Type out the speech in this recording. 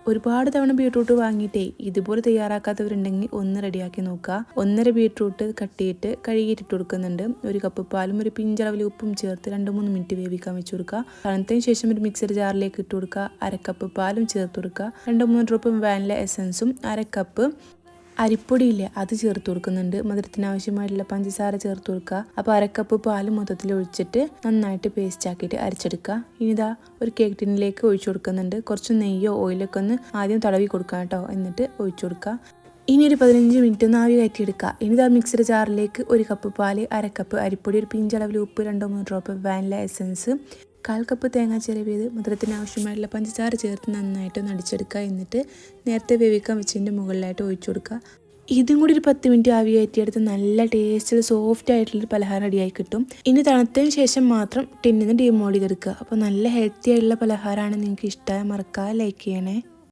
ഒരുപാട് തവണ ബീട്രൂട്ട് വാങ്ങിയിട്ടേ ഇതുപോലെ തയ്യാറാക്കാത്തവരുണ്ടെങ്കിൽ ഒന്ന് റെഡിയാക്കി നോക്കുക. 1.5 ബീട്രൂട്ട് കട്ട് ചെയ്തിട്ട് കഴുകിയിട്ടിട്ട് കൊടുക്കുന്നുണ്ട്. 1 കപ്പ് പാലും ഒരു പിഞ്ചളവിൽ ഉപ്പും ചേർത്ത് 2-3 മിനിറ്റ് വേവിക്കാൻ വെച്ച് കൊടുക്കുക. തണുത്തതിന് ശേഷം ഒരു മിക്സർ ജാറിലേക്ക് ഇട്ട് കൊടുക്കുക. 1/2 കപ്പ് പാലും ചേർത്ത് കൊടുക്കുക. 2-3 ഡ്രോപ്പ് വാനില എസൻസും 1/2 കപ്പ് അരിപ്പൊടിയില്ലേ അത് ചേർത്ത് കൊടുക്കുന്നുണ്ട്. മധുരത്തിന് ആവശ്യമായിട്ടുള്ള പഞ്ചസാര ചേർത്ത് കൊടുക്കുക. അപ്പോൾ 1/2 കപ്പ് പാല് മൊത്തത്തിൽ ഒഴിച്ചിട്ട് നന്നായിട്ട് പേസ്റ്റ് ആക്കിയിട്ട് അരച്ചെടുക്കുക. ഇനിതാ ഒരു കേക്ക് ടിന്നിലേക്ക് ഒഴിച്ചു കൊടുക്കുന്നുണ്ട്. കുറച്ച് നെയ്യോ ഓയിലൊക്കെ ഒന്ന് ആദ്യം തടവി കൊടുക്കുക കേട്ടോ. എന്നിട്ട് ഒഴിച്ചു കൊടുക്കുക. ഇനി ഒരു 15 മിനിറ്റ് ഒന്ന് ആവി കയറ്റിയെടുക്കുക. ഇനിതാ മിക്സർ ജാറിലേക്ക് 1 കപ്പ് പാല്, 1/2 കപ്പ് അരിപ്പൊടി, ഒരു പിഞ്ചളവിൽ ഉപ്പ്, 2-3 ഡ്രോപ്പ് വാനില എസൻസ്, 1/4 കപ്പ് തേങ്ങ ചിരവിയത്, മധുരത്തിന് ആവശ്യമായിട്ടുള്ള പഞ്ചസാര ചേർത്ത് നന്നായിട്ട് നടിച്ചെടുക്കുക. എന്നിട്ട് നേരത്തെ വേവിക്കാൻ വെച്ചതിൻ്റെ മുകളിലായിട്ട് ഒഴിച്ചു കൊടുക്കുക. ഇതും കൂടി ഒരു 10 മിനിറ്റ് ആവി കയറ്റിയെടുത്ത് നല്ല ടേസ്റ്റിൽ സോഫ്റ്റ് ആയിട്ടുള്ളൊരു പലഹാരം റെഡിയായി കിട്ടും. ഇനി തണുത്തതിന് ശേഷം മാത്രം ടിന്നിൽ നിന്ന് ഡിമോൾഡ് ചെയ്തെടുക്കുക. അപ്പോൾ നല്ല ഹെൽത്തി ആയിട്ടുള്ള പലഹാരമാണ്. നിങ്ങൾക്ക് ഇഷ്ടമായ മറക്കാതെ ലൈക്ക് ചെയ്യണേ.